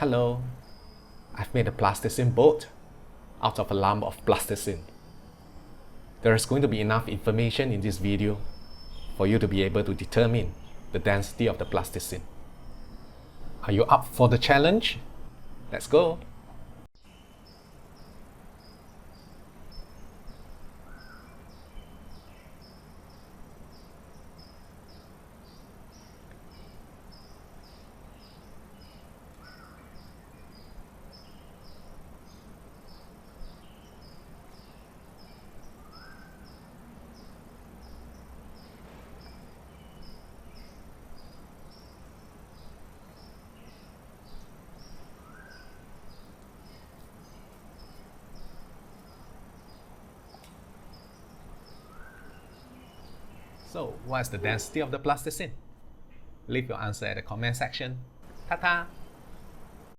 Hello, I've made a plasticine boat out of a lump of plasticine. There is going to be enough information in this video for you to be able to determine the density of the plasticine. Are you up for the challenge? Let's go! So, what is the density of the plasticine? Leave your answer at the comment section. Ta-ta!